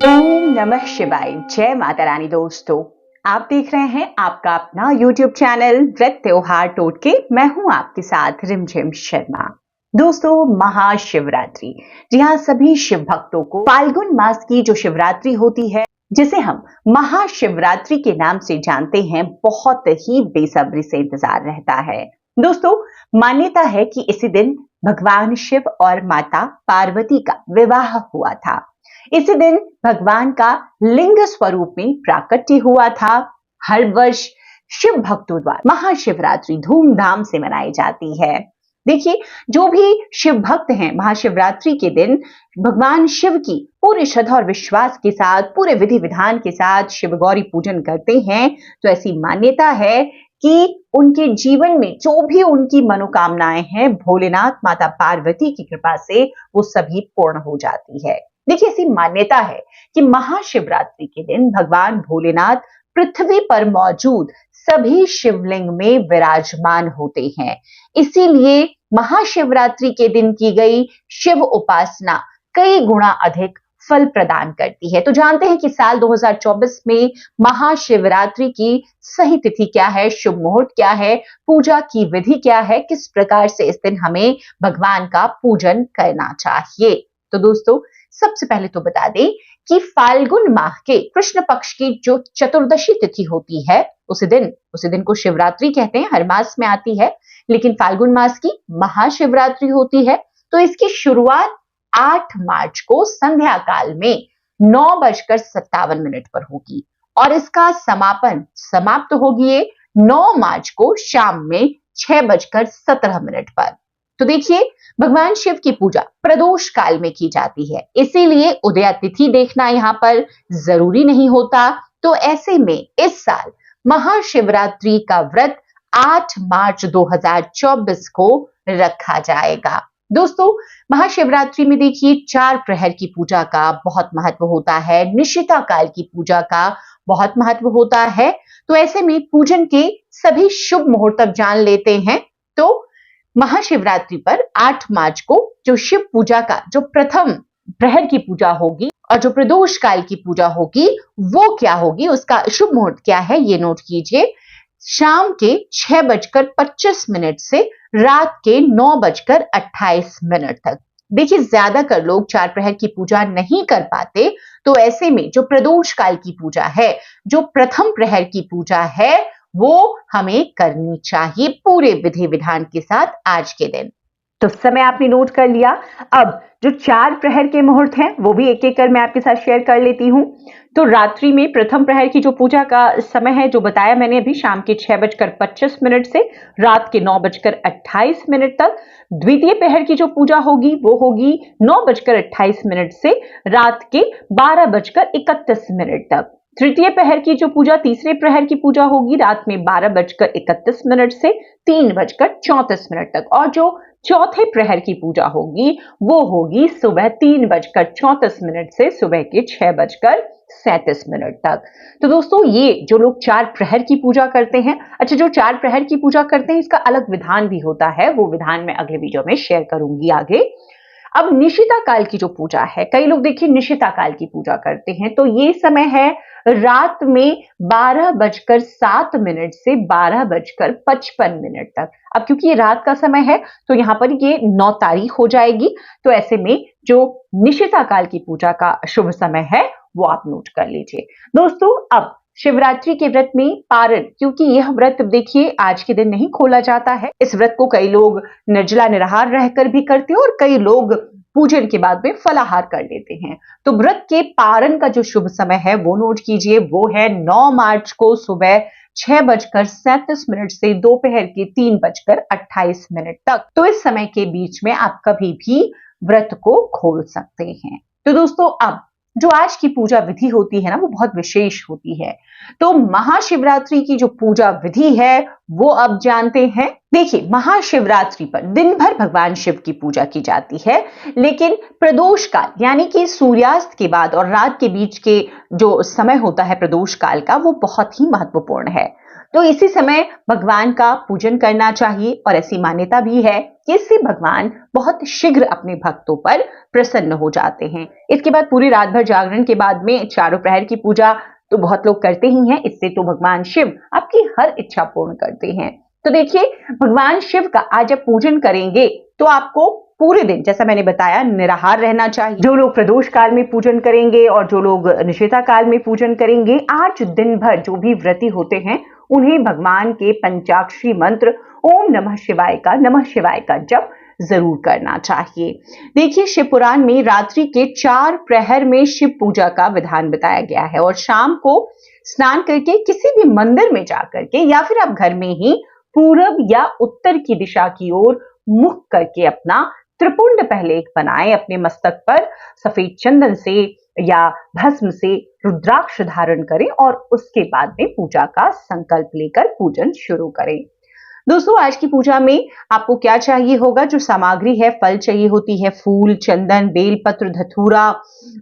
ओम नमः शिवाय। जय माता रानी। दोस्तों, आप देख रहे हैं आपका अपना YouTube चैनल व्रत त्योहार टोटके। मैं हूं आपके साथ रिमझिम शर्मा। दोस्तों, महाशिवरात्रि, जी हाँ, सभी शिव भक्तों को फाल्गुन मास की जो शिवरात्रि होती है, जिसे हम महाशिवरात्रि के नाम से जानते हैं, बहुत ही बेसब्री से इंतजार रहता है। दोस्तों, मान्यता है कि इसी दिन भगवान शिव और माता पार्वती का विवाह हुआ था। इसी दिन भगवान का लिंग स्वरूप में प्राकट्य हुआ था। हर वर्ष शिव भक्तों द्वारा महाशिवरात्रि धूमधाम से मनाई जाती है। देखिए, जो भी शिव भक्त हैं, महाशिवरात्रि के दिन भगवान शिव की पूरी श्रद्धा और विश्वास के साथ, पूरे विधि विधान के साथ शिव गौरी पूजन करते हैं। तो ऐसी मान्यता है कि उनके जीवन में जो भी उनकी मनोकामनाएं हैं, भोलेनाथ माता पार्वती की कृपा से वो सभी पूर्ण हो जाती है। देखिए, ऐसी मान्यता है कि महाशिवरात्रि के दिन भगवान भोलेनाथ पृथ्वी पर मौजूद सभी शिवलिंग में विराजमान होते हैं। इसीलिए महाशिवरात्रि के दिन की गई शिव उपासना कई गुना अधिक फल प्रदान करती है। तो जानते हैं कि साल 2024 में महाशिवरात्रि की सही तिथि क्या है, शुभ मुहूर्त क्या है, पूजा की विधि क्या है, किस प्रकार से इस दिन हमें भगवान का पूजन करना चाहिए। तो दोस्तों, सबसे पहले तो बता दें कि फाल्गुन माह के कृष्ण पक्ष की जो चतुर्दशी तिथि होती है, उसी दिन को शिवरात्रि कहते हैं। हर मास में आती है, लेकिन फाल्गुन मास की महाशिवरात्रि होती है। तो इसकी शुरुआत 8 मार्च को संध्या काल में 9:57 पर होगी और इसका समाप्त होगी 9 मार्च को शाम में 6:17 पर। तो देखिए, भगवान शिव की पूजा प्रदोष काल में की जाती है, इसीलिए उदया तिथि देखना यहां पर जरूरी नहीं होता। तो ऐसे में इस साल महाशिवरात्रि का व्रत 8 मार्च 2024 को रखा जाएगा। दोस्तों, महाशिवरात्रि में देखिए 4 प्रहर की पूजा का बहुत महत्व होता है, निशिता काल की पूजा का बहुत महत्व होता है। तो ऐसे में पूजन के सभी शुभ मुहूर्त तक जान लेते हैं। तो महाशिवरात्रि पर 8 मार्च को जो शिव पूजा का जो प्रथम प्रहर की पूजा होगी और जो प्रदोष काल की पूजा होगी, वो क्या होगी, उसका शुभ मुहूर्त क्या है, ये नोट कीजिए। शाम के 6:25 से रात के 9:28 तक। देखिए, ज्यादातर लोग 4 प्रहर की पूजा नहीं कर पाते। तो ऐसे में जो प्रदोष काल की पूजा है, जो प्रथम प्रहर की पूजा है, वो हमें करनी चाहिए पूरे विधि विधान के साथ आज के दिन। तो समय आपने नोट कर लिया। अब जो 4 प्रहर के मुहूर्त हैं, वो भी एक एक कर मैं आपके साथ शेयर कर लेती हूं। तो रात्रि में प्रथम प्रहर की जो पूजा का समय है, जो बताया मैंने अभी, शाम के 6:25 से रात के 9:28 तक। द्वितीय प्रहर की जो पूजा होगी वो होगी 9:28 से रात के 12:31 तक। तृतीय प्रहर की जो पूजा, तीसरे प्रहर की पूजा होगी रात में 12:31 से 3:34 तक। और जो चौथे प्रहर की पूजा होगी वो होगी सुबह 3:34 से सुबह के 6:37 तक। तो दोस्तों, ये जो लोग 4 प्रहर की पूजा करते हैं, अच्छा, जो 4 प्रहर की पूजा करते हैं, इसका अलग विधान भी होता है, वो विधान मैं अगले वीडियो में शेयर करूंगी आगे। अब निशिता काल की जो पूजा है, कई लोग देखिए निशिता काल की पूजा करते हैं। तो ये समय है रात में 12:07 से 12:55 तक। अब क्योंकि ये रात का समय है, तो यहां पर ये 9 तारीख हो जाएगी। तो ऐसे में जो निशिता काल की पूजा का शुभ समय है, वो आप नोट कर लीजिए। दोस्तों, अब शिवरात्रि के व्रत में पारण, क्योंकि यह व्रत देखिए आज के दिन नहीं खोला जाता है। इस व्रत को कई लोग निर्जला निराहार रहकर भी करते हैं और कई लोग पूजन के बाद में फलाहार कर लेते हैं। तो व्रत के पारण का जो शुभ समय है वो नोट कीजिए। वो है 9 मार्च को सुबह 6:37 से दोपहर के 3:28 तक। तो इस समय के बीच में आप कभी भी व्रत को खोल सकते हैं। तो दोस्तों, अब जो आज की पूजा विधि होती है ना, वो बहुत विशेष होती है। तो महाशिवरात्रि की जो पूजा विधि है वो अब जानते हैं। देखिए, महाशिवरात्रि पर दिन भर भगवान शिव की पूजा की जाती है, लेकिन प्रदोष काल यानी कि सूर्यास्त के बाद और रात के बीच के जो समय होता है प्रदोष काल का, वो बहुत ही महत्वपूर्ण है। तो इसी समय भगवान का पूजन करना चाहिए और ऐसी मान्यता भी है कि इससे भगवान बहुत शीघ्र अपने भक्तों पर प्रसन्न हो जाते हैं। इसके बाद पूरी रात भर जागरण के बाद में चारों प्रहर की पूजा तो बहुत लोग करते ही हैं। इससे तो भगवान शिव आपकी हर इच्छा पूर्ण करते हैं। तो देखिए, भगवान शिव का आज जब पूजन करेंगे तो आपको पूरे दिन, जैसा मैंने बताया, निराहार रहना चाहिए। जो लोग प्रदोष काल में पूजन करेंगे और जो लोग निषेधा काल में पूजन करेंगे, आज दिन भर जो भी व्रती होते हैं उन्हें भगवान के पंचाक्षरी मंत्र ओम नमः शिवाय का जप जरूर करना चाहिए। देखिए, शिव पुराण में रात्रि के 4 प्रहर में शिव पूजा का विधान बताया गया है और शाम को स्नान करके किसी भी मंदिर में जाकर के या फिर आप घर में ही पूरब या उत्तर की दिशा की ओर मुख करके अपना त्रिपुंड पहले एक बनाएं, अपने मस्तक पर सफेद चंदन से या भस्म से रुद्राक्ष धारण करें और उसके बाद में पूजा का संकल्प लेकर पूजन शुरू करें। दोस्तों, आज की पूजा में आपको क्या चाहिए होगा? जो सामग्री है, फल चाहिए होती है, फूल, चंदन, बेलपत्र, धतूरा।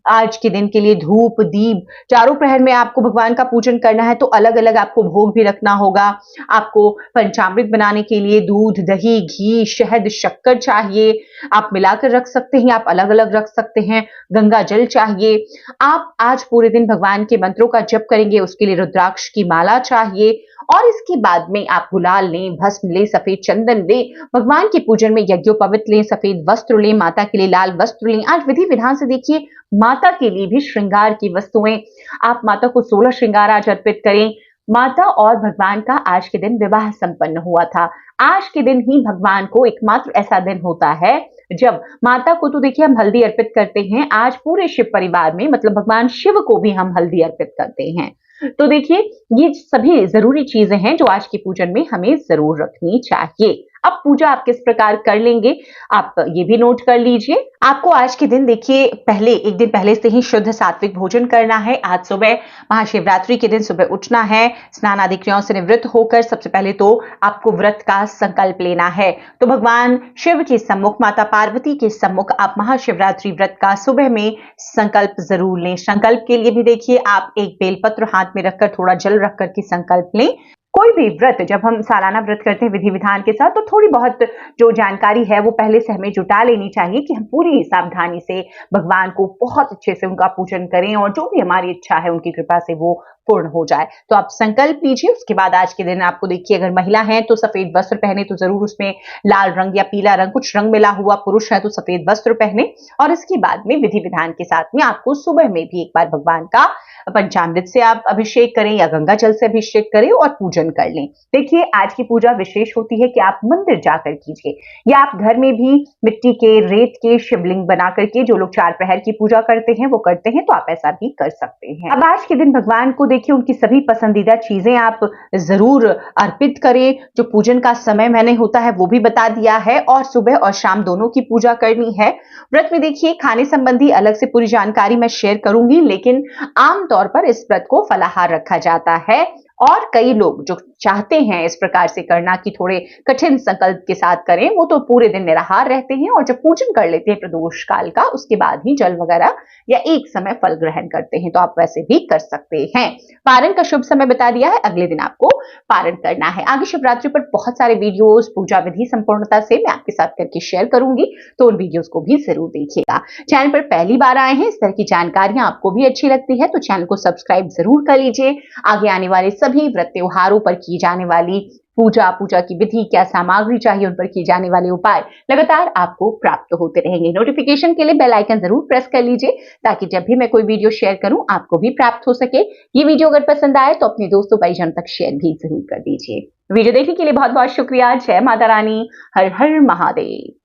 आज के दिन के लिए धूप, दीप। चारों प्रहर में आपको भगवान का पूजन करना है तो अलग अलग आपको भोग भी रखना होगा। आपको पंचामृत बनाने के लिए दूध, दही, घी, शहद, शक्कर चाहिए। आप मिलाकर रख सकते हैं, आप अलग अलग रख सकते हैं। गंगा जल चाहिए। आप आज पूरे दिन भगवान के मंत्रों का जप करेंगे, उसके लिए रुद्राक्ष की माला चाहिए और इसके बाद में आप गुलाल लें, भस्म लें, सफेद चंदन लें, भगवान के पूजन में यज्ञोपवीत लें, सफेद वस्त्र लें, माता के लिए लाल वस्त्र लें। आज विधि विधान से देखिए, माता के लिए भी श्रृंगार की वस्तुएं, आप माता को 16 श्रृंगार आज अर्पित करें। माता और भगवान का आज के दिन विवाह संपन्न हुआ था। आज के दिन ही भगवान को एकमात्र ऐसा दिन होता है जब माता को तो देखिए हम हल्दी अर्पित करते हैं, आज पूरे शिव परिवार में मतलब भगवान शिव को भी हम हल्दी अर्पित करते हैं। तो देखिए, ये सभी जरूरी चीजें हैं जो आज के पूजन में हमें जरूर रखनी चाहिए। अब पूजा आप किस प्रकार कर लेंगे, आप ये भी नोट कर लीजिए। आपको आज के दिन देखिए एक दिन पहले से ही शुद्ध सात्विक भोजन करना है। आज सुबह महाशिवरात्रि के दिन सुबह उठना है, स्नान आदि क्रियाओं से निवृत्त होकर सबसे पहले तो आपको व्रत का संकल्प लेना है। तो भगवान शिव के सम्मुख, माता पार्वती के सम्मुख आप महाशिवरात्रि व्रत का सुबह में संकल्प जरूर लें। संकल्प के लिए भी देखिए, आप एक बेलपत्र हाथ में रखकर थोड़ा जल रख करके संकल्प लें। कोई भी व्रत जब हम सालाना व्रत करते हैं विधि विधान के साथ, तो थोड़ी बहुत जो जानकारी है वो पहले से हमें जुटा लेनी चाहिए कि हम पूरी सावधानी से भगवान को बहुत अच्छे से उनका पूजन करें और जो भी हमारी इच्छा है उनकी कृपा से वो पूर्ण हो जाए। तो आप संकल्प लीजिए। उसके बाद आज के दिन आपको देखिए, अगर महिला है तो सफेद वस्त्र पहने तो जरूर उसमें लाल रंग या पीला रंग, कुछ रंग मिला हुआ। पुरुष है तो सफेद वस्त्र पहने और इसके बाद में विधि विधान के साथ में आपको सुबह में भी एक बार भगवान का पंचामृत से आप अभिषेक करें या गंगा जल से अभिषेक करें और पूजन कर लें। देखिए, आज की पूजा विशेष होती है कि आप मंदिर जाकर कीजिए या आप घर में भी मिट्टी के, रेत के शिवलिंग बना करके, जो लोग 4 प्रहर की पूजा करते हैं वो करते हैं, तो आप ऐसा भी कर सकते हैं। अब आज के दिन भगवान को देखिए उनकी सभी पसंदीदा चीजें आप जरूर अर्पित करें। जो पूजन का समय मैंने होता है वो भी बता दिया है और सुबह और शाम दोनों की पूजा करनी है। व्रत में देखिए खाने संबंधी अलग से पूरी जानकारी मैं शेयर करूंगी, लेकिन आमतौर पर इस व्रत को फलाहार रखा जाता है और कई लोग जो चाहते हैं इस प्रकार से करना कि थोड़े कठिन संकल्प के साथ करें, वो तो पूरे दिन निराहार रहते हैं और जब पूजन कर लेते हैं प्रदोष काल का, उसके बाद ही जल वगैरह या एक समय फल ग्रहण करते हैं। तो आप वैसे भी कर सकते हैं। पारण का शुभ समय बता दिया है, अगले दिन आपको पारण करना है। आगे शिवरात्रि पर बहुत सारे वीडियोस पूजा विधि संपूर्णता से मैं आपके साथ करके शेयर करूंगी, तो उन वीडियोस को भी जरूर देखिएगा। चैनल पर पहली बार आए हैं, इस तरह की जानकारियां आपको भी अच्छी लगती है तो चैनल को सब्सक्राइब जरूर कर लीजिए। आगे आने वाले सभी व्रत त्योहारों पर की जाने वाली पूजा की विधि, क्या सामग्री चाहिए, उन पर किए जाने वाले उपाय लगातार आपको प्राप्त होते रहेंगे। नोटिफिकेशन के लिए बेल आइकन जरूर प्रेस कर लीजिए ताकि जब भी मैं कोई वीडियो शेयर करूं आपको भी प्राप्त हो सके। ये वीडियो अगर पसंद आए तो अपने दोस्तों भाईजान तक शेयर भी जरूर कर दीजिए। वीडियो देखने के लिए बहुत बहुत शुक्रिया। जय माता रानी, हर हर महादेव।